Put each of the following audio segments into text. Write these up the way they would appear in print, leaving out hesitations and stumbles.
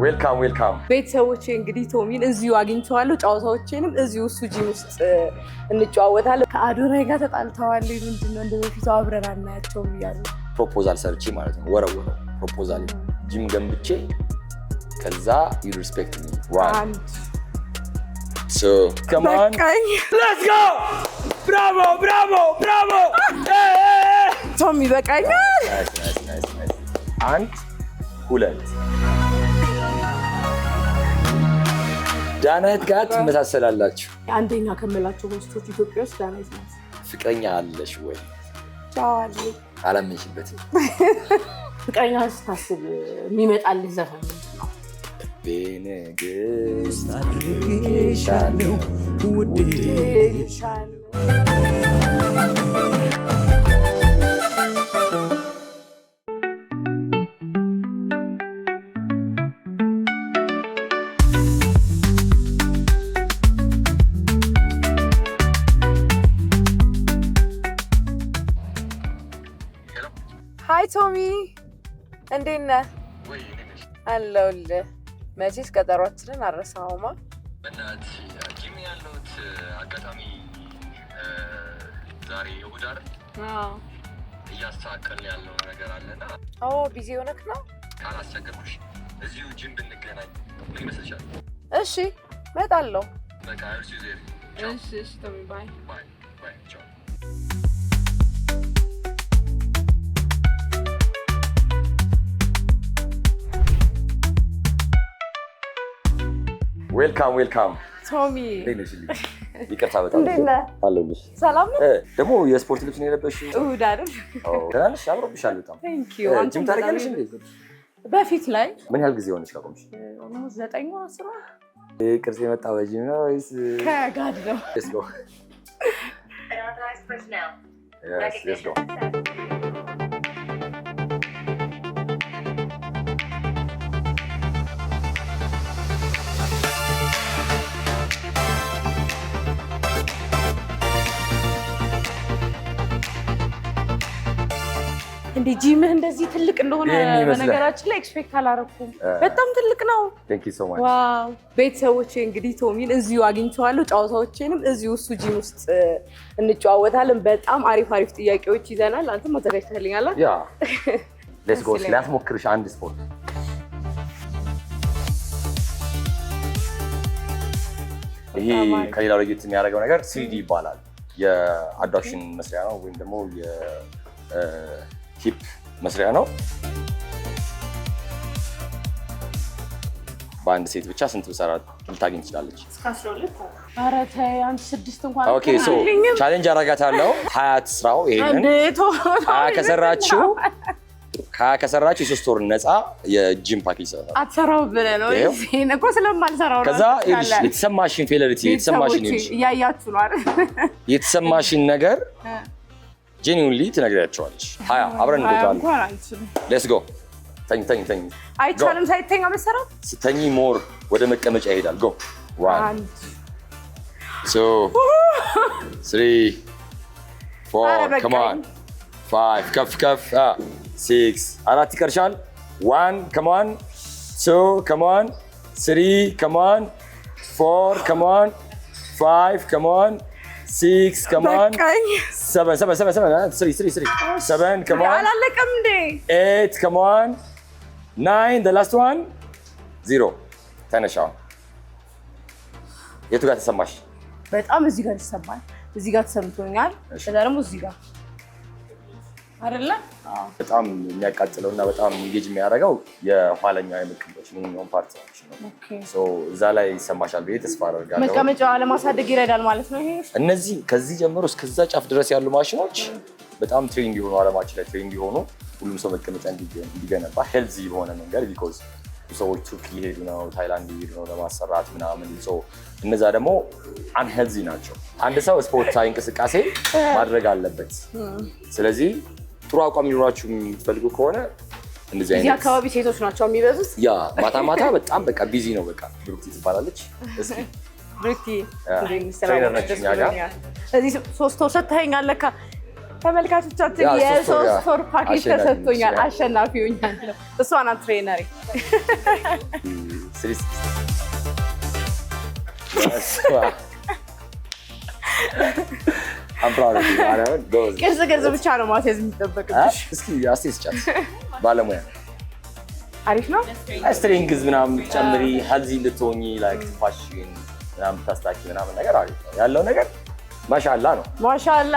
ዌልካም ቤተሰቦቼ እንግዲህ ቶሚን እዚሁ አግኝቼዋለሁ። ጨዋታዎቼንም እዚሁ እሱ ጂም ውስጥ እንጨዋወታለን። ከአዶናይ ጋር ተጣልተዋል። ምንድነው እንደበፊቱ አብረን አናያቸውም እያሉ ፕሮፖዛል ሰርቼ ማለት ነው። ወረወረው ፕሮፖዛል ጂም ገንብቼ ከዛ ዩ ሪስፔክት ሚ ዋን ሶ ካም ኦን ሌትስ ጎ ብራቮ ቶሚ በቃኛል። አንድ ሁለት ዳናይት ጋር ትመሳሰላላችሁ። አንደኛ ከመላቸው ሆስቶች ኢትዮጵያ ውስጥ ዳናይት ናት። ፍቅረኛ አለሽ ወይ? ቻዋል አላመንሽበትም። ፍቅረኛ ስታስብ የሚመጣልህ ዘፈን ምንድን ነው? ቤንግስት አድርጌሻለሁ ውዴ። ሃይ ቶሚ፣ እንዴት ነህ? አለሁልህ። መቼስ ቀጠሯችንን አልረሳኸውማ። በእናትሽ ጂም ያለሁት አጋጣሚ ዛሬ እሑድ አይደል? እያስተካከልን ያለው ነገር አለና ቢዚ ሆነክ ነው? ካላስቸገርኩሽ እዚሁ ጂም ብንገናኝ ምን ይመስልሻል? እሺ እመጣለሁ። በቃ እሺ ዜሪ። እሺ ቶሚ ባይ። ቻው። ዌልካም ቶሚ። ይቅርታ በጣም አለሁልሽ። ሰላም ነው? ደግሞ የስፖርት ልብስ ነው የለበሽው? እሑድ አይደል? ትናንሽ አምሮብሻል በጣም። ጂም ታደርጊያለሽ እንዴ? በፊት ላይ። ምን ያህል ጊዜ ሆነሽ ካቆምሽ? 9 ወር 10 ወር። ቅርጽ የመጣ በጂም ነው ወይስ ከጋድ ነው? Let's go. Yes, let's go. እንዴ ጂምህ እንደዚህ ትልቅ እንደሆነ በነገራችን ላይ ኤክስፔክት አላረኩም። በጣም ትልቅ ነው። Thank you so much. ዋው። ቤተሰቦቼ እንግዲህ ቶሚን እዚሁ አግኝቼዋለሁ። ጨዋታዎቼንም እዚሁ እሱ ጂም ውስጥ እንጨዋወታለን። በጣም አሪፍ ጥያቄዎች ይዘናል። አንተም አዘጋጅተህልኛል? ያ ሌትስ ጎ። ላስሞክርሽ አንድ ስፖርት። ይሄ ከሌላው ለየት የሚያደርገው ነገር 3D ይባላል። የአዳክሽን መስሪያ ነው ወይም ደግሞ ሂፕ መስሪያ ነው። በአንድ ሴት ብቻ ስንት ብሰራ ልታገኝ ትችላለች? እስከ 12። ኧረ ተይ አንተ 6 እንኳን። ኦኬ ሶ ቻሌንጅ አደርጋታለሁ። 20 ትስራው። ይሄንን 20 ከሰራችሁ የ3 ወር ነፃ የጂም ፓኬጅ ሰጣታለሁ። አትሰራው ብለህ ነው? ይሄን እኮ ስለማልሰራው ነው። ከዛ የተሰማሽን ፌለሪቲ እያያችሁ ነው አይደል? የተሰማሽን ነገር ጄኒውንሊ ትነግሪያቸዋለች። 20 አብረን እንጎታለን። ሌትስ ጎ። ተኝ። አይቻልም ሳይተኛ መሰራት። ስተኝ ሞር ወደ መቀመጫ ይሄዳል። ጎ 1 2 3 4 come on 5 ከፍ 6 4 ይቀርሻል። 1 come on 2 come on 3 come on 4 come on 5 come on 6 come on 7 come on አላለቀም እንዴ? 8 come on 9 the last one 0 ተነሻው። የቱ ጋር ተሰማሽ? በጣም እዚህ ጋር ተሰማኝ። እዚህ ጋር ተሰምቶኛል። ከዛ ደግሞ እዚህ ጋር አይደለ? በጣም የሚያቃጥለው እና በጣም ኢንጌጅ የሚያደርገው የኋለኛው የመቀመጫ ሚኒመም ፓርት ነው። ሶ እዛ ላይ ይሰማሻል ብዬ ተስፋ አደርጋለሁ። መቀመጫው ለማሳደግ ይረዳል ማለት ነው ይሄ። እነዚህ ከዚህ ጀምሮ እስከዛ ጫፍ ድረስ ያሉ ማሽኖች በጣም ትሬኒንግ የሆኑ አለማችን ላይ ትሬኒንግ የሆኑ ሁሉም ሰው መቀመጫ እንዲገነባ ሄልዚ በሆነ መንገድ ቢኮዝ ሰዎች ቱርክ ሊሄዱ ነው፣ ታይላንድ ሊሄዱ ነው ለማሰራት ምናምን። እነዛ ደግሞ አንሄልዚ ናቸው። አንድ ሰው ስፖርታዊ እንቅስቃሴ ማድረግ አለበት። ስለዚህ ጥሩ አቋም ሊኖራችሁ የምትፈልጉ ከሆነ እንደዚህ አይነት እዚህ አካባቢ ሴቶች ናቸው የሚበዙት። ያ ማታ በጣም በቃ ቢዚ ነው። በቃ ብሩክቲ ትባላለች። እስኪ ብሩክቲ ትሬነር ነች እኛ ጋር። እዚህ 3 ወር ሰጥተኸኛል ለካ። ተመልካቾቻችን የ3 ወር ፓኬጅ ተሰጥቶኛል። አሸናፊ ሆኛለሁ። እሷ ናት ትሬነሪ። ቅርጽ ብቻ ነው ማስያዝ የሚጠበቅብሽ። እስኪ አስይዝቻት ባለሙያ አሪፍ ነው። ስትሪንግዝ ምናምን ጨምሪ ሄልዚ እንድትሆኚ ላይክ ፋሽን ምናምን ታስታኪ ምናምን ነገር አሪፍ ነው ያለው ነገር ማሻአላ ነው። ማሻአላ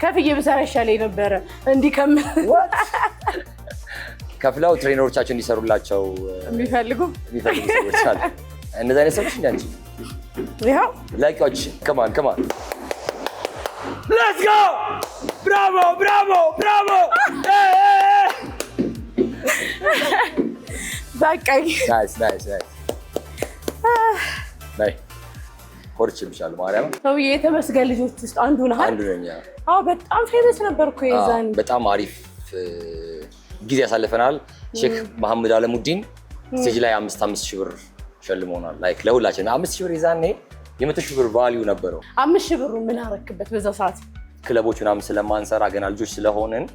ከፍዬ ብሰራ ይሻለኝ ነበረ። እንዲህ ከፍለው ትሬነሮቻቸው እንዲሰሩላቸው የሚፈልጉ ሰዎች አሉ። እነዚህ አይነት ሰዎች እንጂ ይኸው ላይኮች ከማን ሌትስ ጎ ብራቮ በቃኝ። ናይስ ናይ ኮርችልሻል ማርያም ሰውዬ የተመስገን ልጆች ውስጥ አንዱ ነኝ። አዎ በጣም ፌመስ ነበርኩ የዛን በጣም አሪፍ ጊዜ ያሳልፈናል። ሼክ መሐመድ አለሙዲን ስቴጅ ላይ 5,000 ብር ሸልሞናል። ላይክ ለሁላችን 5,000 ብር ይዛኔ የ100,000 ብር ቫልዩ ነበረው። 5,000 ብሩ ምን አረክበት? በዛ ሰዓት ክለቦች ምናምን ስለማንሰራ ገና ልጆች ስለሆንን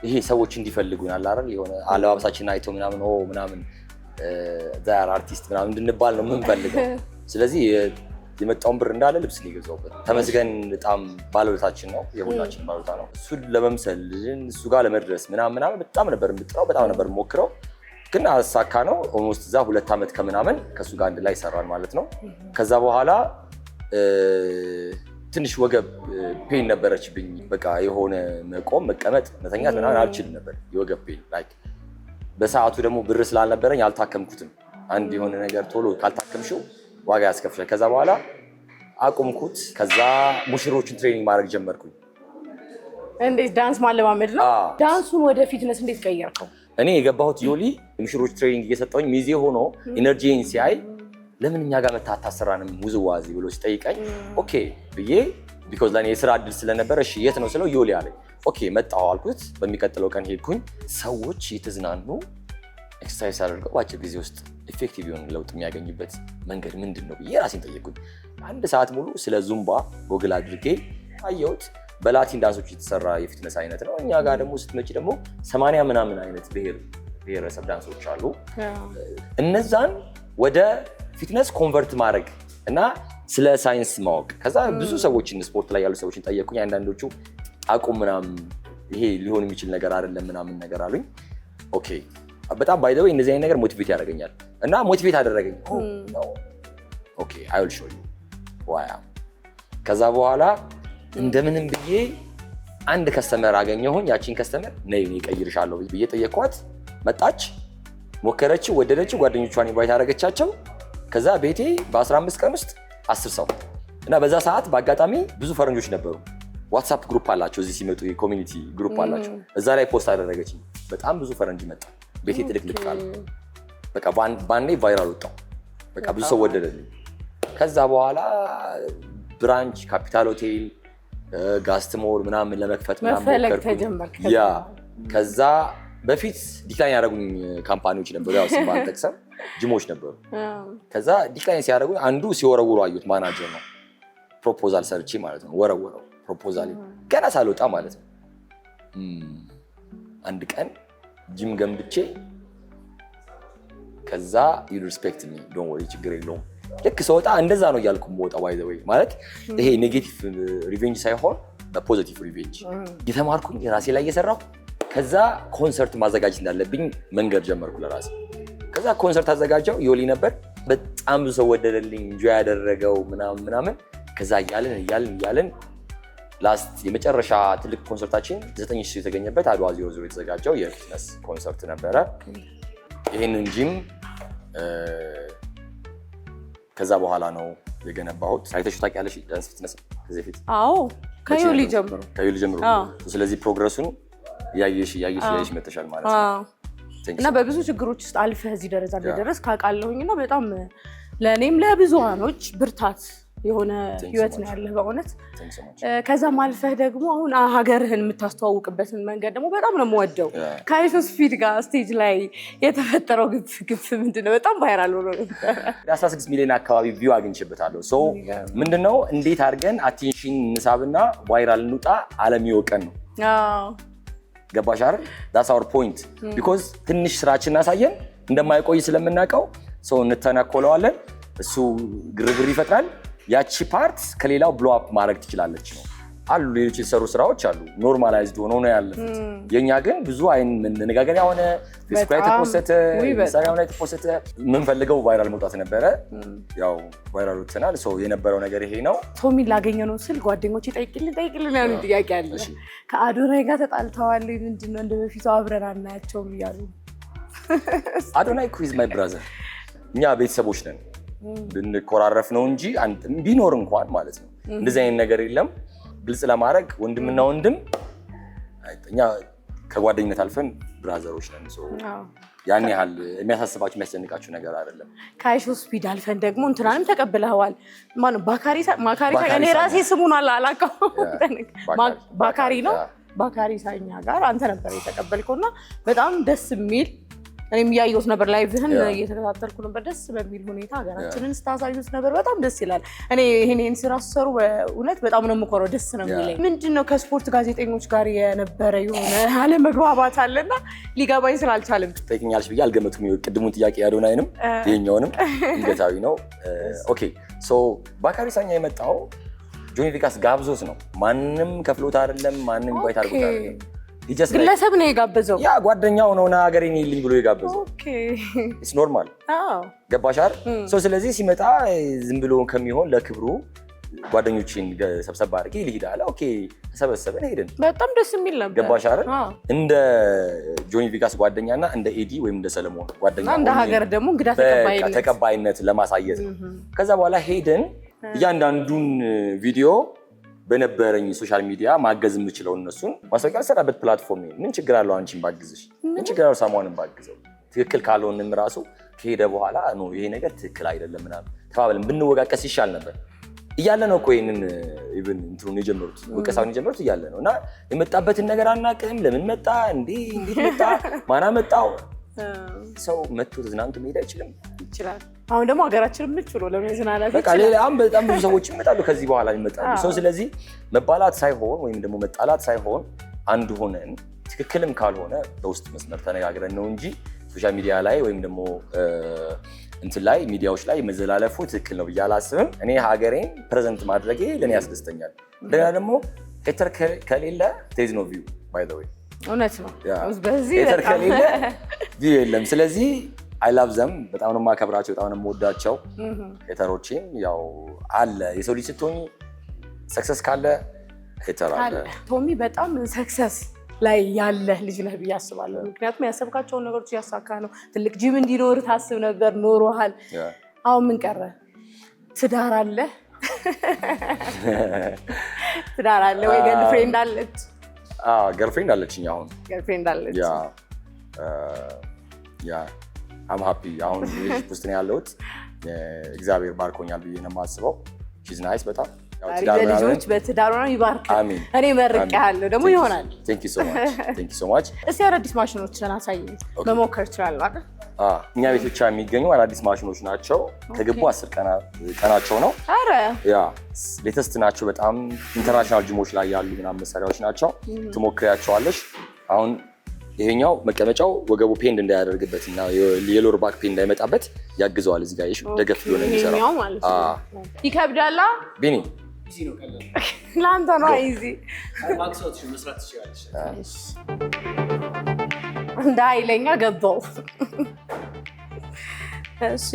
ይሄ ሰዎች እንዲፈልጉናል አይደል የሆነ አለባበሳችን አይቶ ምናምን ዛር አርቲስት ምናምን እንድንባል ነው የምንፈልገው። ስለዚህ የመጣውን ብር እንዳለ ልብስ ነው የገዛሁበት። ተመስገን በጣም ባለውለታችን ነው፣ የሁላችን ባለውለታ ነው። እሱን ለመምሰል እሱ ጋር ለመድረስ ምናምን በጣም ነበር የምጥረው፣ በጣም ነበር የምሞክረው፣ ግን አሳካ ነው። ኦልሞስት እዛ 2 ዓመት ከምናምን ከሱ ጋር አንድ ላይ ሰራን ማለት ነው። ከዛ በኋላ ትንሽ ወገብ ፔን ነበረችብኝ። በቃ የሆነ መቆም መቀመጥ መተኛት ምናምን አልችልም ነበር፣ የወገብ ፔን ላይክ። በሰዓቱ ደግሞ ብር ስላልነበረኝ አልታከምኩትም። አንድ የሆነ ነገር ቶሎ ካልታከምሽው ዋጋ ያስከፍላል። ከዛ በኋላ አቁምኩት። ከዛ ሙሽሮችን ትሬኒንግ ማድረግ ጀመርኩኝ። እንዴት ዳንስ ማለማመድ ነው? ዳንሱን ወደ ፊትነስ እንዴት ቀየርከው? እኔ የገባሁት ዮሊ የሙሽሮች ትሬኒንግ እየሰጠሁኝ ሚዜ ሆኖ ኢነርጂን ሲያይ ለምን እኛ ጋር መታ አታሰራንም ውዝዋዜ ብሎ ሲጠይቀኝ ኦኬ ብዬ ቢኮዝ ለኔ የስራ እድል ስለነበረ እሺ የት ነው ስለው ዮሊ አለኝ። ኦኬ መጣሁ አልኩት። በሚቀጥለው ቀን ሄድኩኝ። ሰዎች የተዝናኑ ኤክሰርሳይዝ አድርገው በአጭር ጊዜ ውስጥ ኢፌክቲቭ የሆነ ለውጥ የሚያገኙበት መንገድ ምንድን ነው ብዬ ራሴን ጠየቅኩኝ። 1 ሰዓት ሙሉ ስለ ዙምባ ጎግል አድርጌ አየሁት። በላቲን ዳንሶች የተሰራ የፊትነስ አይነት ነው። እኛ ጋር ደግሞ ስትመጪ ደግሞ 80 ምናምን አይነት ብሔረሰብ ዳንሶች አሉ። እነዛን ወደ ፊትነስ ኮንቨርት ማድረግ እና ስለ ሳይንስ ማወቅ። ከዛ ብዙ ሰዎችን ስፖርት ላይ ያሉ ሰዎችን ጠየቅኩኝ። አንዳንዶቹ አቁም ምናምን ይሄ ሊሆን የሚችል ነገር አይደለም ምናምን ነገር አሉኝ። ኦኬ በጣም ባይ ዘ ወይ እንደዚህ አይነት ነገር ሞቲቬት ያደርገኛል እና ሞቲቬት አደረገኝ። ኦኬ አይ ዊል ሾው ዩ ዋይ። ከዛ በኋላ እንደምንም ብዬ አንድ ከስተመር አገኘሁኝ። ያቺን ከስተመር ነይ እኔ እቀይርሻለሁ ብዬ ጠየኳት። መጣች፣ ሞከረች፣ ወደደች። ጓደኞቿን ኢንቫይት አደረገቻቸው። ከዛ ቤቴ በ15 ቀን ውስጥ 10 ሰው እና በዛ ሰዓት በአጋጣሚ ብዙ ፈረንጆች ነበሩ። ዋትስአፕ ግሩፕ አላቸው፣ እዚህ ሲመጡ የኮሚኒቲ ግሩፕ አላቸው። እዛ ላይ ፖስት አደረገችኝ። በጣም ብዙ ፈረንጅ መጣ። ቤቴ ትልቅልቅ አለ። በቃ ባንዴ ቫይራል ወጣው። በቃ ብዙ ሰው ወደደልኝ። ከዛ በኋላ ብራንች ካፒታል ሆቴል፣ ጋስትሞል ምናምን ለመክፈት ምናምን ያ ከዛ በፊት ዲክላይን ያደረጉኝ ካምፓኒዎች ነበሩ። ያው ስም ባልጠቅስም ጅሞች ነበሩ። ከዛ ዲክላይን ሲያደርጉኝ አንዱ ሲወረውሩ አየሁት። ማናጀር ነው። ፕሮፖዛል ሰርቼ ማለት ነው ወረወረው ፕሮፖዛል ገና ሳልወጣ ማለት ነው። አንድ ቀን ጂም ገንብቼ ከዛ ዩ ሪስፔክት ሚ ዶንት ወሪ ችግር የለውም ልክ ሰውጣ እንደዛ ነው እያልኩ የምወጣው። ባይ ዘ ወይ ማለት ይሄ ኔጌቲቭ ሪቬንጅ ሳይሆን በፖዚቲቭ ሪቬንጅ የተማርኩኝ ራሴ ላይ እየሰራሁ ከዛ ኮንሰርት ማዘጋጀት እንዳለብኝ መንገድ ጀመርኩ ለራሴ። ከዛ ኮንሰርት አዘጋጀው። ዮሊ ነበር። በጣም ብዙ ሰው ወደደልኝ፣ ኢንጆይ ያደረገው ምናምን። ከዛ እያልን ላስት የመጨረሻ ትልቅ ኮንሰርታችን 9,000 ሰው የተገኘበት አድዋ 00 የተዘጋጀው የፊትነስ ኮንሰርት ነበረ። ይሄንን ጂም ከዛ በኋላ ነው የገነባሁት። አይተሽው ታውቂያለሽ ዳንስ ፊትነስ ከዚህ በፊት? አዎ ከዮሊ ጀምሮ። ስለዚህ ፕሮግረሱን ያየሽ መተሻል ማለት ነው። እና በብዙ ችግሮች ውስጥ አልፈህ እዚህ ደረጃ እንደደረስክ አውቃለሁኝ። እና በጣም ለእኔም ለብዙሃኖች ብርታት የሆነ ህይወት ነው ያለህ በእውነት። ከዛም አልፈህ ደግሞ አሁን ሀገርህን የምታስተዋውቅበትን መንገድ ደግሞ በጣም ነው የምወደው። ከአይሾ ስፒድ ጋር ስቴጅ ላይ የተፈጠረው ግፍ ምንድነው? በጣም ቫይራል ሆኖ 16 ሚሊዮን አካባቢ ቪው አግኝቼበታለሁ። ሶ ምንድነው እንዴት አድርገን አቴንሽን እንሳብና ቫይራል እንውጣ ዓለም ይወቀን ነው። ገባሽ አይደል? that's our point because ትንሽ ስራችን እናሳየን እንደማይቆይ ስለምናውቀው ሰው እንተናኮለዋለን። እሱ ግርግር ይፈጥራል። ያቺ ፓርት ከሌላው ብሎ አፕ ማድረግ ትችላለች ነው አሉ። ሌሎች የተሰሩ ስራዎች አሉ ኖርማላይዝድ ሆኖ ነው ያለፉት። የኛ ግን ብዙ አይን መነጋገሪያ ሆነ። ፌስቡክ ላይ ተፖስተ፣ ኢንስታግራም ላይ ተፖስተ። የምንፈልገው ቫይራል መውጣት ነበረ። ያው ቫይራል ወጥተናል። ሰው የነበረው ነገር ይሄ ነው። ቶሚን ላገኘ ነው ስል ጓደኞቼ ጠይቅልን ያሉ ጥያቄ አለ። ከአዶናይ ጋር ተጣልተዋል ምንድነው እንደበፊቱ አብረን አናያቸውም እያሉ። አዶናይ እኮ ኢዝ ማይ ብራዘር። እኛ ቤተሰቦች ነን። ብንኮራረፍ ነው እንጂ ቢኖር እንኳን ማለት ነው እንደዚህ አይነት ነገር የለም። ግልጽ ለማድረግ ወንድምና ወንድም እኛ ከጓደኝነት አልፈን ብራዘሮች ነን። ያን ያህል የሚያሳስባችሁ የሚያስጨንቃችሁ ነገር አይደለም። ከአይሾ ስፒድ አልፈን ደግሞ እንትናንም ተቀብለዋል። ማነው? ማካሪ እኔ ራሴ ስሙን አላውቀውም። ባካሪ ነው። ባካሪ ሳኛ ጋር አንተ ነበር የተቀበልከውና በጣም ደስ የሚል እኔም እያየሁት ነበር። ላይቭህን እየተከታተልኩ ነበር። ደስ በሚል ሁኔታ ሀገራችንን ስታሳዩት ነበር። በጣም ደስ ይላል። እኔ ይሄን ስራ ሲሰሩ በእውነት በጣም ነው የምኮረው። ደስ ነው የሚለኝ። ምንድነው ከስፖርት ጋዜጠኞች ጋር የነበረ የሆነ አለመግባባት አለና ሊገባኝ ስላልቻለም ጠይቅኛለሽ ብዬ አልገመትኩም። ቅድሙን ጥያቄ ያዶናይንም ይሄኛውንም እንገታዊ ነው። ኦኬ ሶ ባካሪ ሳኛ የመጣው ጆኒ ቪጋስ ጋብዞት ነው። ማንም ከፍሎት አይደለም። ማንም ባይት አድርጎት አይደለም። ግለሰብ ነው የጋበዘው። ያ ጓደኛው ነው እና ሀገሬን ይልኝ ብሎ የጋበዘው። ኦኬ ኢትስ ኖርማል። ገባሽ አይደል? ሶ ስለዚህ ሲመጣ ዝም ብሎ ከሚሆን ለክብሩ ጓደኞችን ሰብሰብ አድርጌ ልሂድ አለ። ኦኬ ተሰበሰበን ሄድን። በጣም ደስ የሚል ነበር። ገባሽ አይደል? እንደ ጆኒ ቪጋስ ጓደኛና እንደ ኤዲ ወይም እንደ ሰለሞን ጓደኛ እንደ ሀገር ደግሞ እንግዳ ተቀባይነት ለማሳየት ነው። ከዛ በኋላ ሄድን። እያንዳንዱን ቪዲዮ በነበረኝ ሶሻል ሚዲያ ማገዝ የምችለው እነሱን ማስታወቂያ ሰራበት ፕላትፎርም ነው። ምን ችግር አለው አንቺን ባግዝሽ? ምን ችግር አለው ሳሟንን ባግዘው? ትክክል ካልሆነም ራሱ ከሄደ በኋላ ነው ይሄ ነገር ትክክል አይደለም ምናምን ተባብለን ብንወቃቀስ ይሻል ነበር። እያለ ነው እኮ ይሄንን ኢቭን እንትሩን የጀመሩት ወቀሳውን የጀመሩት እያለ ነው። እና የመጣበትን ነገር አናውቅም። ለምን መጣ? እንዴት መጣ? ማን አመጣው? ሰው መጥቶ ተዝናንቶ መሄድ አይችልም? ይችላል። አሁን ደግሞ ሀገራችን ምቹ ነው ለመዝናናት። በቃ ሌላም በጣም ብዙ ሰዎች ይመጣሉ ከዚህ በኋላ ይመጣሉ። ሰው ስለዚህ መባላት ሳይሆን ወይም ደግሞ መጣላት ሳይሆን አንድ ሆነን ትክክልም ካልሆነ በውስጥ መስመር ተነጋግረን ነው እንጂ ሶሻል ሚዲያ ላይ ወይም ደግሞ እንትን ላይ ሚዲያዎች ላይ መዘላለፉ ትክክል ነው ብዬ አላስብም። እኔ ሀገሬን ፕሬዘንት ማድረጌ ለኔ ያስደስተኛል። እንደገና ደግሞ ሄተር ከሌለ ቴዝ ነው ቪው ባይ ዘ ዌይ እውነት ነው። በዚህ ሄተር ከሌለ ቪው የለም። ስለዚህ አይ ላቭ ዘም በጣም ነው የማከብራቸው፣ በጣም ነው የምወዳቸው ሄተሮችን። ያው አለ የሰው ልጅ ስትሆኚ ሰክሰስ ካለ ሄተር አለ። ቶሚ በጣም ሰክሰስ ላይ ያለ ልጅ ነህ ብዬ አስባለሁ። ምክንያቱም ያሰብካቸውን ነገሮች እያሳካ ነው። ትልቅ ጂም እንዲኖር ታስብ ነበር፣ ኖሮሃል። አሁን ምን ቀረ? ትዳር አለ? ትዳር አለ ወይ? ገርልፍሬንድ አለች? ገርልፍሬንድ አለችኝ አሁን። ገርልፍሬንድ አለች? ያ አም ሃፒ አሁን ውስጥ ነው ያለሁት። እግዚአብሔር ባርኮኛል ብዬ ነው የማስበው። ሺዝ ናይስ በጣም ልጆች በትዳር ነው ይባርክ። እኔ መርቄያለሁ ደግሞ ይሆናል። ቴንክ ዩ ሶ ማች። እስቲ አዳዲስ ማሽኖችን አሳየኝ። መሞከር ይችላል አይደል? እኛ ቤት ብቻ የሚገኙ አዳዲስ ማሽኖች ናቸው። ከገቡ 10 ቀናቸው ነው። አረ ያ ሌተስት ናቸው። በጣም ኢንተርናሽናል ጂሞች ላይ ያሉ ምናምን መሳሪያዎች ናቸው። ትሞክሪያቸዋለሽ። አሁን ይሄኛው መቀመጫው ወገቡ ፔንድ እንዳያደርግበት እና የሎር ባክ ፔንድ እንዳይመጣበት ያግዘዋል። እዚህ ጋር ደገፍ ብሎ ነው የሚሰራው። ይከብዳላ ቢኒ ኢዚ ነው ቀላል ላንተ ነው ኢዚ ማክሶት መስራት ትችላለሽ። እንዳይለኛ ገባው። እሺ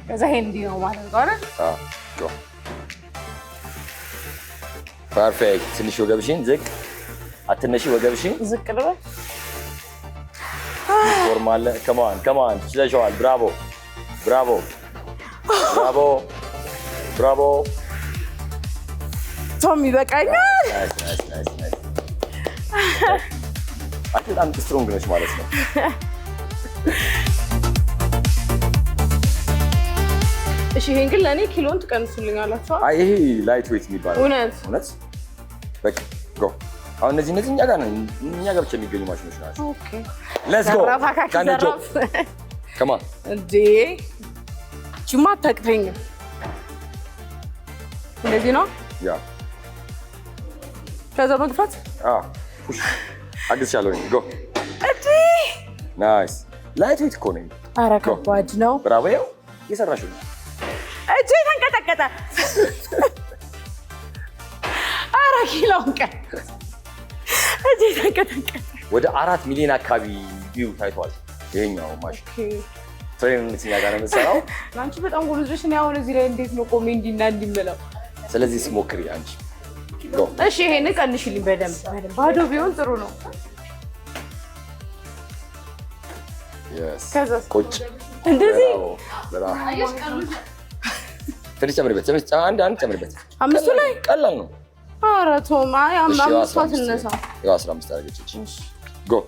ከዛ ሄንዲ ነው ማለት ነው አይደል? ፐርፌክት። ትንሽ ወገብሽን ዝቅ አትነሺ፣ ወገብሽን ዝቅ ልበል። ፎርማል ከማን ትችለሽዋል። ብራቮ ብራቮ ብራቮ ብራቮ ቶሚ በቃኛል። በጣም ስትሮንግ ነች ማለት ነው። እሺ ይሄን ግን ለኔ ኪሎን ትቀንሱልኛላችሁ? አይ ይሄ ላይት ዌት የሚባለው እውነት በቃ ጎ። አሁን እነዚህ እኛ ጋር ብቻ የሚገኙ ማሽኖች ናቸው። ኦኬ ሌትስ ጎ ከማን እንዴ ጅማ አታቅተኝ። እንደዚህ ነው ያ ከዛ መግፋት ፑሽ አግዝሻለሁ። ጎ እንዴ ናይስ ላይት ዌት እኮ ነው። ኧረ ከባድ ነው። ብራቮ እየሰራሽው ነው። እጄ ተንቀጠቀጠ። ኧረ ኪሎን ቀን እጄ ተንቀጠቀጠ። ወደ 4 ሚሊዮን አካባቢ ቪው ታይቷል ይሄኛው ማሽን። ትሬኒንግ እኛ ጋር ነው የምትሰራው። አንቺ በጣም ጎበዝ ነሽ። እኔ አሁን እዚህ ላይ እንዴት ነው ቆሜ እንዲና እንዲመለው? ስለዚህ ስሞክሪ አንቺ። እሺ ይሄን ቀንሽልኝ በደንብ ባዶ ቢሆን ጥሩ ነው። ከዛ ቁጭ እንደዚህ ትንሽ ጨምሪበት። አንድ ጨምሪበት። 5 ላይ ቀላል ነው። ኧረ ቶማ 5 አትነሳ። 15 አድርገች። ጎ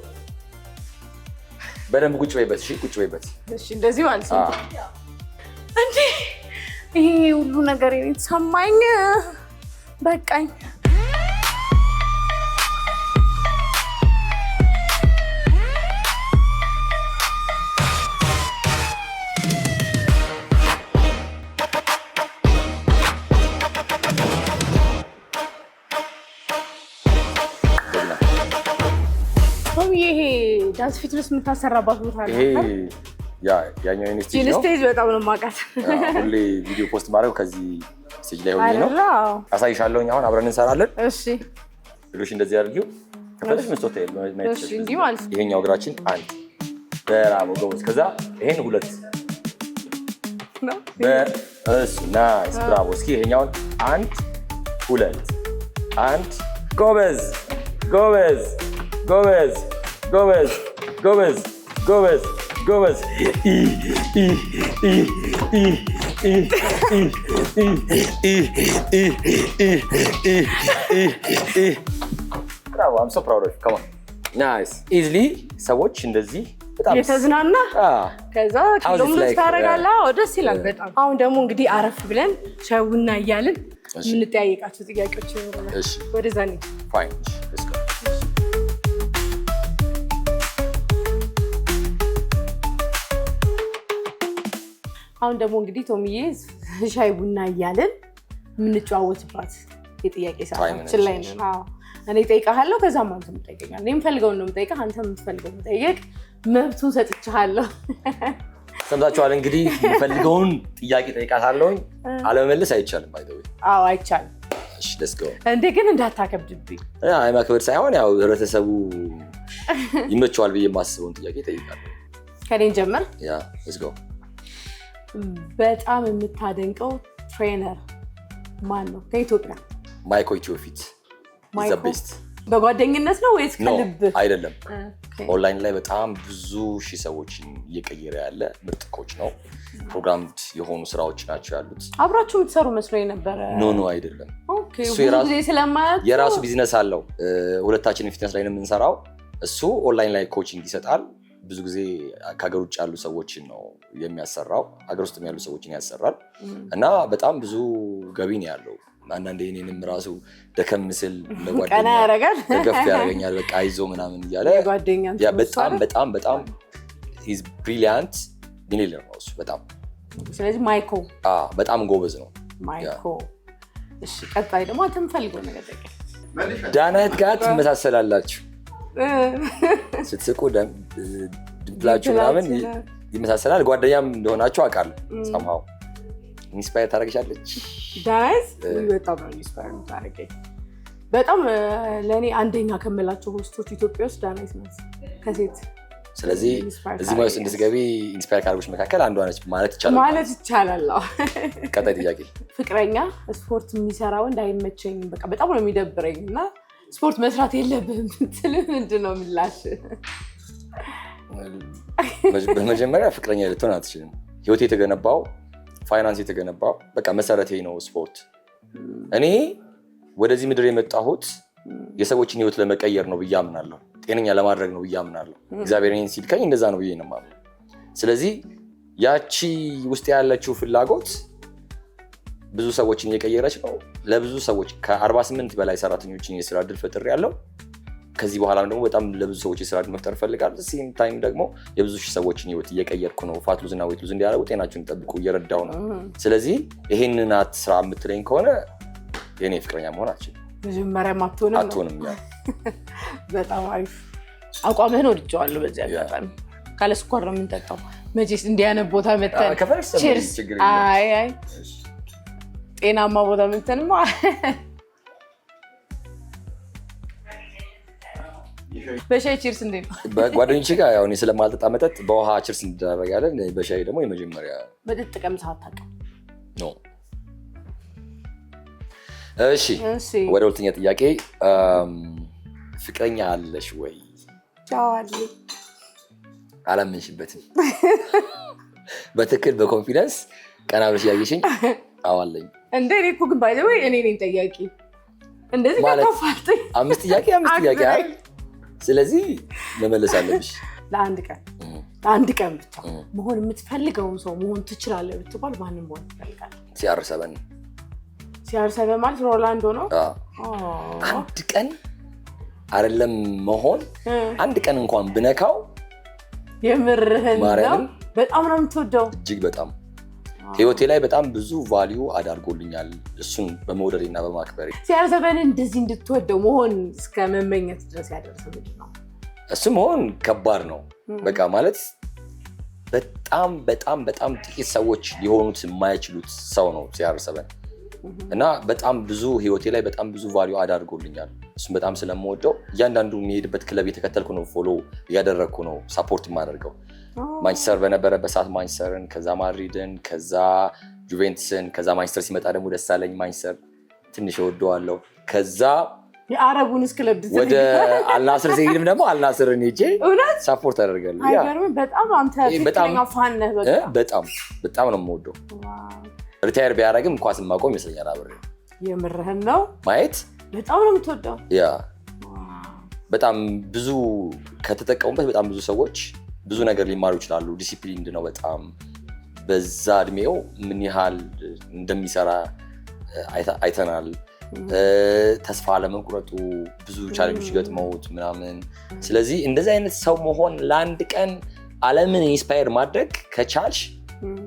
በደንብ ቁጭ በይበት። እሺ ቁጭ በይበት። እሺ እንደዚህ ማለት ነው እንዴ? ይሄ ሁሉ ነገር የተሰማኝ በቃኝ። ይሄ ዳንስ ፊትነስ የምታሰራባት ቦታ ነው። ይሄ ያኛው ኢንስቲጅ ነው። ስቴጅ በጣም ነው የማውቃት። ሁሌ ቪዲዮ ፖስት ማድረግ ከዚህ ስቴጅ ላይ ሆኜ ነው። አሳይሻለሁ። አሁን አብረን እንሰራለን። እሺ ልጆች እንደዚህ አድርጊው። ከፈለሽ መስጠት ማየት እሺ እንዲህ ማለት ነው። ይሄኛው እግራችን አንድ በራቦ ጎበዝ። ከዛ ይሄን ሁለት ነው በእሱ ናይስ ብራቮ። እስኪ ይሄኛውን አንድ ሁለት አንድ ጎበዝ ጎበዝ ጎበዝ ጎበዝ ጎበዝ ጎበዝ ጎበዝ። ብራቮ አም ሶ ፕራውድ ኦፍ ዩ። ካም ኦን ናይስ ኢዝሊ። ሰዎች እንደዚህ በጣም የተዝናና ከዛ ኪሎም ታደርጋለህ። ደስ ይላል በጣም። አሁን ደግሞ እንግዲህ አረፍ ብለን ሻይ ቡና እያልን የምንጠያየቃቸው ጥያቄዎች ይኖሩናል። ወደዛ እንሂድ። ፋይን ሌትስ ጎ። አሁን ደግሞ እንግዲህ ቶሚዬ ሻይ ቡና እያልን የምንጨዋወትባት የጥያቄ ሰዓታችን ላይ ነው። እኔ እጠይቅሃለሁ፣ ከዛም አንተ የምትጠይቀኛለህ። እኔ የምፈልገውን ነው የምጠይቅህ፣ አንተ የምትፈልገውን መጠየቅ መብቱን ሰጥቼሃለሁ። ሰምታችኋል እንግዲህ። የምፈልገውን ጥያቄ እጠይቃታለሁ። አለመመለስ አይቻልም። አዎ አይቻልም። እሺ ሌትስ ጎ። እንዴ ግን እንዳታከብድብኝ። አይ ማክበድ ሳይሆን ያው ህብረተሰቡ ይመቸዋል ብዬ የማስበውን ጥያቄ እጠይቃለሁ። ከኔን ጀምር። ያ ሌትስ ጎ። በጣም የምታደንቀው ትሬነር ማን ነው ከኢትዮጵያ? ማይኮ ኢትዮፊት ኢዝ ዘ ቤስት። በጓደኝነት ነው ወይስ ከልብ? አይደለም፣ ኦንላይን ላይ በጣም ብዙ ሺህ ሰዎችን እየቀየረ ያለ ምርጥ ኮች ነው። ፕሮግራምድ የሆኑ ስራዎች ናቸው ያሉት። አብራችሁ የምትሰሩ መስሎኝ ነበረ። ኖ አይደለም። እሱ የራሱ ቢዝነስ አለው። ሁለታችንን ፊትነስ ላይ ነው የምንሰራው። እሱ ኦንላይን ላይ ኮቺንግ ይሰጣል። ብዙ ጊዜ ከሀገር ውጭ ያሉ ሰዎችን ነው የሚያሰራው። ሀገር ውስጥም ያሉ ሰዎችን ያሰራል እና በጣም ብዙ ገቢ ነው ያለው። አንዳንዴ እኔንም ራሱ ደከም ምስል ቀና ያደርጋል፣ ደገፍ ያደርገኛል። በቃ አይዞ ምናምን እያለ በጣም ሂዝ ብሪሊያንት ሚሊየነር ነው እሱ በጣም። ስለዚህ ማይኮ በጣም ጎበዝ ነው ማይኮ። እሺ ቀጣይ ደግሞ አንተ የምፈልገው ነገር ጠይቀኝ። ዳናይት ጋር ትመሳሰላላችሁ። ስትስቁ ድብላችሁ ምናምን ይመሳሰላል። ጓደኛም እንደሆናችሁ አውቃለሁ። ሰምሃው ኢንስፓየር ታደርግሻለች ዳናይት። በጣም ነው ኢንስፓየር ታደርገኝ። በጣም ለእኔ አንደኛ ከምላቸው ሆስቶች ኢትዮጵያ ውስጥ ዳናይት ናት ከሴት። ስለዚህ እዚህ ሙያ ውስጥ እንድትገቢ ኢንስፓየር ካደረጉሽ መካከል አንዷ ነች ማለት ይቻላል። ቀጣይ ጥያቄ። ፍቅረኛ ስፖርት የሚሰራ ወንድ አይመቸኝም፣ በቃ በጣም ነው የሚደብረኝ እና ስፖርት መስራት የለብህም ብትል ምንድን ነው ምላሽ? በመጀመሪያ ፍቅረኛ ልትሆን አትችልም። ህይወት የተገነባው ፋይናንስ የተገነባው በቃ መሰረቴ ነው ስፖርት። እኔ ወደዚህ ምድር የመጣሁት የሰዎችን ህይወት ለመቀየር ነው ብዬ አምናለሁ። ጤነኛ ለማድረግ ነው ብዬ አምናለሁ። እግዚአብሔር እኔን ሲልከኝ እንደዛ ነው ብዬ ነው የማምነው። ስለዚህ ያቺ ውስጥ ያለችው ፍላጎት ብዙ ሰዎችን እየቀየረች ነው። ለብዙ ሰዎች ከ48 በላይ ሰራተኞችን የስራ እድል ፈጥሬያለሁ። ከዚህ በኋላ ደግሞ በጣም ለብዙ ሰዎች የስራ እድል መፍጠር እፈልጋለሁ። ሴም ታይም ደግሞ የብዙ ሺህ ሰዎችን ህይወት እየቀየርኩ ነው። ፋት ሉዝ እና ዌት ሉዝ እንዲያደርጉ ጤናቸውን ጠብቁ እየረዳው ነው። ስለዚህ ይሄንን ስራ የምትለኝ ከሆነ የኔ ፍቅረኛ መሆን አልችልም። መጀመሪያም አትሆንም። በጣም አሪፍ አቋምህን ወድጄዋለሁ። በዚህ አጋጣሚ ካለ ስኳር ነው የምንጠጣው። መቼስ እንዲህ አይነት ቦታ መተን ቺርስ። አይ ጤናማ ቦታ መተንማ በሻይ ቺርስ እንዴ ነው? በጓደኞቼ ጋር ያው እኔ ስለማልጠጣ መጠጥ በውሃ ቺርስ እንደራረጋለን። በሻይ ደግሞ የመጀመሪያ መጠጥ ቀምሰህ አታውቅም? ኖ። እሺ ወደ ሁለተኛ ጥያቄ ፍቅረኛ አለሽ ወይ? ጫዋል አላመንሽበትም። በትክክል በኮንፊደንስ ቀና ብለሽ ያየሽኝ አዋለኝ እንዴ? እኔ እኮ ግን ባይዘው እኔ ነኝ ጠያቂ። እንደዚህ ከፋልጥ አምስት ጥያቄ አይደል? ስለዚህ መመለስ አለብሽ። ለአንድ ቀን ብቻ መሆን የምትፈልገውን ሰው መሆን ትችላለህ ብትባል ማንን መሆን ትፈልጋለህ? CR7 ማለት ሮላንዶ ነው። አንድ ቀን አይደለም መሆን አንድ ቀን እንኳን ብነካው የምርህን ነው። በጣም ነው የምትወደው? እጅግ በጣም ህይወቴ ላይ በጣም ብዙ ቫልዩ አዳርጎልኛል። እሱን በመውደዴና በማክበሬ CR7 እንደዚህ እንድትወደው መሆን እስከ መመኘት ድረስ ያደረሰው ምንድን ነው? እሱ መሆን ከባድ ነው። በቃ ማለት በጣም በጣም በጣም ጥቂት ሰዎች ሊሆኑት የማይችሉት ሰው ነው CR7 እና በጣም ብዙ ህይወቴ ላይ በጣም ብዙ ቫልዩ አዳርጎልኛል። እሱን በጣም ስለምወደው እያንዳንዱ የሚሄድበት ክለብ የተከተልኩ ነው፣ ፎሎ እያደረግኩ ነው፣ ሳፖርት የማደርገው። ማንቸስተር በነበረበት ሰዓት ማንቸስተርን፣ ከዛ ማድሪድን፣ ከዛ ጁቬንትስን፣ ከዛ ማንቸስተር ሲመጣ ደግሞ ደሳለኝ ማንቸስተር ትንሽ እወደዋለሁ። ከዛ የአረቡንስ ክለብ ወደ አልናስር ሲሄድም ደግሞ አልናስርን ሄጄ ሳፖርት አደርጋለሁ። አይገርምም? በጣም አንተ ትክክለኛ ፋን ነህ። በጣም ነው የምወደው። ሪታየር ቢያደርግም ኳስ ማቆም ይመስለኛል አብሬ። የምርህን ነው? ማየት በጣም ነው የምትወደው? ያ በጣም ብዙ ከተጠቀሙበት በጣም ብዙ ሰዎች ብዙ ነገር ሊማሩ ይችላሉ። ዲሲፕሊን ነው በጣም በዛ እድሜው ምን ያህል እንደሚሰራ አይተናል። ተስፋ ለመቁረጡ ብዙ ቻሌንጆች ገጥመውት ምናምን። ስለዚህ እንደዚህ አይነት ሰው መሆን ለአንድ ቀን ዓለምን ኢንስፓየር ማድረግ ከቻልሽ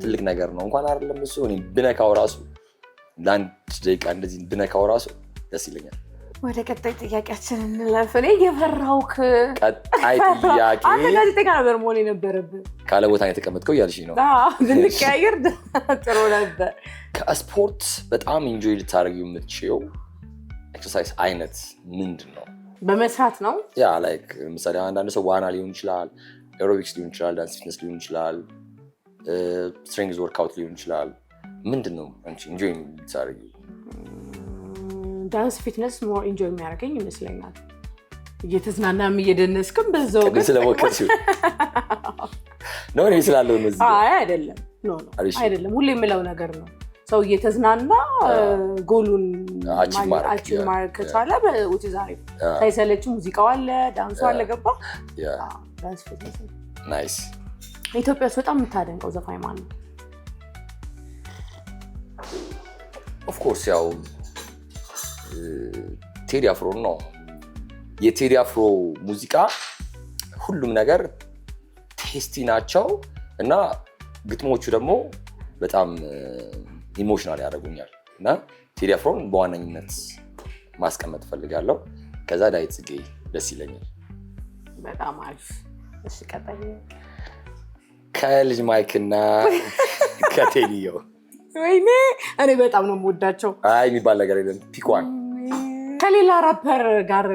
ትልቅ ነገር ነው። እንኳን አይደለም እሱ እኔ ብነካው ራሱ ለአንድ ደቂቃ እንደዚህ ብነካው ራሱ ደስ ይለኛል። ወደ ቀጣይ ጥያቄያችን እንለፍ። እኔ የፈራሁክ ቀጣይ ጥያቄ አንተ ጋዜጠኛ ነበር መሆን የነበረብህ። ካለ ቦታ የተቀመጥከው እያልሽኝ ነው? ብንቀያየር ጥሩ ነበር። ከስፖርት በጣም ኢንጆይ ልታደርጊው የምትችይው ኤክሰርሳይዝ አይነት ምንድን ነው? በመስራት ነው። ያ ላይክ ለምሳሌ አንዳንድ ሰው ዋና ሊሆን ይችላል፣ ኤሮቢክስ ሊሆን ይችላል፣ ዳንስ ፊትነስ ሊሆን ይችላል፣ ስትሬንግዝ ወርክአውት ሊሆን ይችላል። ምንድን ነው አንቺ ኢንጆይ ልታደርጊው? ዳንስ ፊትነስ ሞር ኢንጆይ የሚያደርገኝ ይመስለኛል። እየተዝናናም እየደነስክም በዛው ግን ስለሞከርሽ ነው እኔ ስላለው ነው እዚህ። አይ አይደለም፣ ኖ አይደለም። ሁሌ የምለው ነገር ነው። ሰው እየተዝናና ጎሉን አቺቭ ማድረግ ከቻለ ውጪ ዛሬ ሳይሰለች ሙዚቃው አለ፣ ዳንሱ አለ። ገባ? ዳንስ ፊትነስ ናይስ። ኢትዮጵያ ውስጥ በጣም የምታደንቀው ዘፋኝ ማን ነው? ኦፍ ኮርስ ያው ቴዲ አፍሮ ነው። የቴዲ አፍሮ ሙዚቃ ሁሉም ነገር ቴስቲ ናቸው እና ግጥሞቹ ደግሞ በጣም ኢሞሽናል ያደርጉኛል እና ቴዲ አፍሮን በዋነኝነት ማስቀመጥ ፈልጋለሁ። ከዛ ዳዊት ጽጌ ደስ ይለኛል። በጣም አሪፍ። እሺ ቀጣይ ከልጅ ማይክ እና ከቴዲዮ። ወይኔ እኔ በጣም ነው የምወዳቸው። አይ የሚባል ነገር የለም። ፒኳን ከሌላ ራፐር ጋር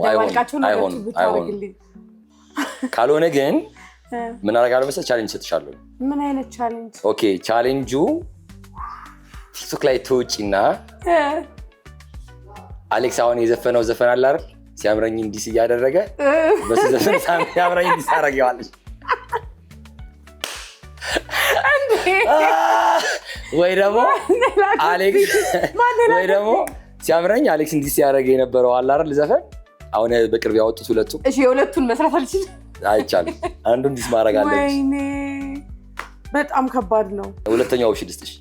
ደባልቃቸው ነው ብታረግልኝ። ካልሆነ ግን ምን አደርጋለሁ መሰለህ? ቻሌንጅ ሰጥሻለሁ። ምን አይነት ቻሌንጅ? ኦኬ ቻሌንጁ ቲክቶክ ላይ ትውጪና አሌክስ አሁን የዘፈነው ዘፈን አለ አይደል? ሲያምረኝ እንዲስ እያደረገ በሱ ዘፈን ሲያምረኝ እንዲስ ታደርጊዋለሽ። ወይ ደግሞ አሌክስ ወይ ደግሞ ሲያምረኝ አሌክስ እንዲህ ሲያደርግ የነበረው አለ አይደል ዘፈን አሁን በቅርብ ያወጡት ሁለቱ። እሺ የሁለቱን መስራት አልችልም። አይቻልም። አንዱን እንዲህ ማድረግ አለብሽ። ወይኔ በጣም ከባድ ነው። ሁለተኛው ኦፕሽን ልስጥሽ።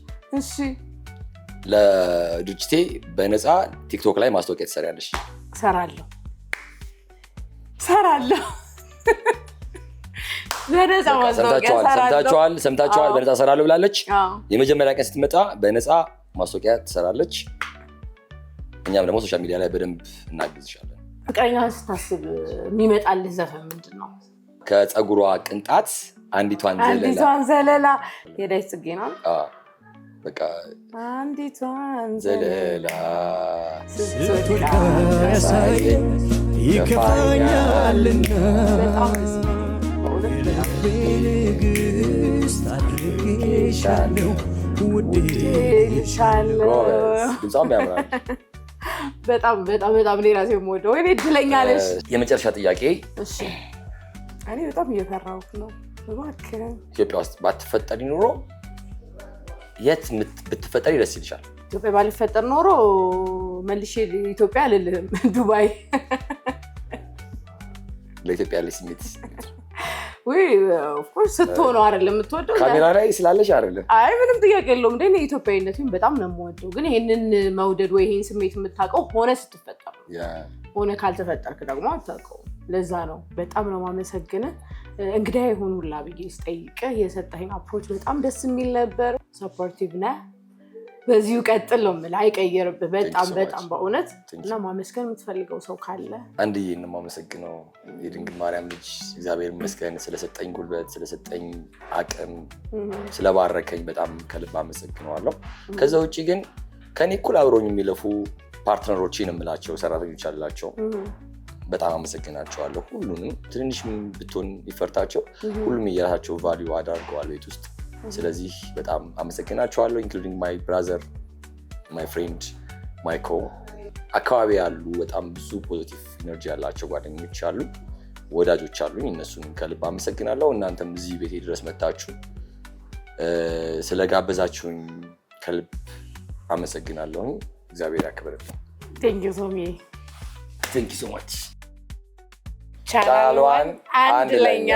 እሺ ለድርጅቴ በነፃ ቲክቶክ ላይ ማስታወቂያ ትሰሪያለሽ? ሰራለሁ ሰምታችኋል። በነፃ ሰራለሁ ብላለች። የመጀመሪያ ቀን ስትመጣ በነፃ ማስታወቂያ ትሰራለች። እኛም ደግሞ ሶሻል ሚዲያ ላይ በደንብ እናግዝሻለን። ፍቅረኛህን ስታስብ የሚመጣልህ ዘፈን ምንድን ነው? ከፀጉሯ ቅንጣት አንዲቷን ዘለላ የዳዊት ጽጌ ነው። በቃ አንዲቷን ዘለላ ስትወድቅ ያሳየኝ ይከፋኛልና ንግሥት አድርጌሻለሁ ውዴሻለሁ። ድምጿም ያምራል። በጣም እኔ ራሴ የምወደው ወይ እድለኛ ነሽ። የመጨረሻ ጥያቄ። እሺ እኔ በጣም እየፈራሁት ነው። እባክህ ኢትዮጵያ ውስጥ ባትፈጠሪ ኑሮ የት ብትፈጠሪ ደስ ይልሻል? ኢትዮጵያ ባልፈጠር ኖሮ መልሼ ኢትዮጵያ አልልህም፣ ዱባይ። ለኢትዮጵያ ያለሽ ስሜት ወይ ኦፍ ኮርስ ስትሆነው አይደለም የምትወደው ካሜራ ላይ ስላለሽ አይደለም። አይ ምንም ጥያቄ የለውም። እንደ ኢትዮጵያዊነትን በጣም ነው የምወደው። ግን ይሄንን መውደድ ወይ ይሄን ስሜት የምታውቀው ሆነ ስትፈጠር፣ ሆነ ካልተፈጠርክ ደግሞ አታውቀውም። ለዛ ነው በጣም ነው ማመሰግነ እንግዲህ ይሁን ሁላ ብዬ ስጠይቅህ የሰጠኸኝ አፕሮች በጣም ደስ የሚል ነበር። ሰፖርቲቭ ነህ። በዚሁ ቀጥል ነው የምልህ፣ አይቀየርብህ። በጣም በእውነት እና ማመስገን የምትፈልገው ሰው ካለ? አንድዬ ነው የማመሰግነው፣ የድንግል ማርያም ልጅ እግዚአብሔር ይመስገን ስለሰጠኝ ጉልበት፣ ስለሰጠኝ አቅም፣ ስለባረከኝ በጣም ከልብ አመሰግነዋለሁ። ከዛ ውጭ ግን ከኔ እኩል አብረውኝ የሚለፉ ፓርትነሮችን የምላቸው ሰራተኞች አላቸው። በጣም አመሰግናቸዋለሁ። ሁሉንም ትንንሽ ብትሆን ይፈርታቸው ሁሉም የራሳቸው ቫልዩ አድርገዋል ቤት ውስጥ። ስለዚህ በጣም አመሰግናቸዋለሁ። ኢንክሉዲንግ ማይ ብራዘር፣ ማይ ፍሬንድ ማይኮ። አካባቢ ያሉ በጣም ብዙ ፖዚቲቭ ኢነርጂ ያላቸው ጓደኞች አሉ፣ ወዳጆች አሉኝ። እነሱን ከልብ አመሰግናለሁ። እናንተም እዚህ ቤቴ ድረስ መጣችሁ ስለጋበዛችሁኝ ከልብ አመሰግናለሁ። እግዚአብሔር ያክብርልኝ። Thank you so much. ቻናሏን አንድ ለኛ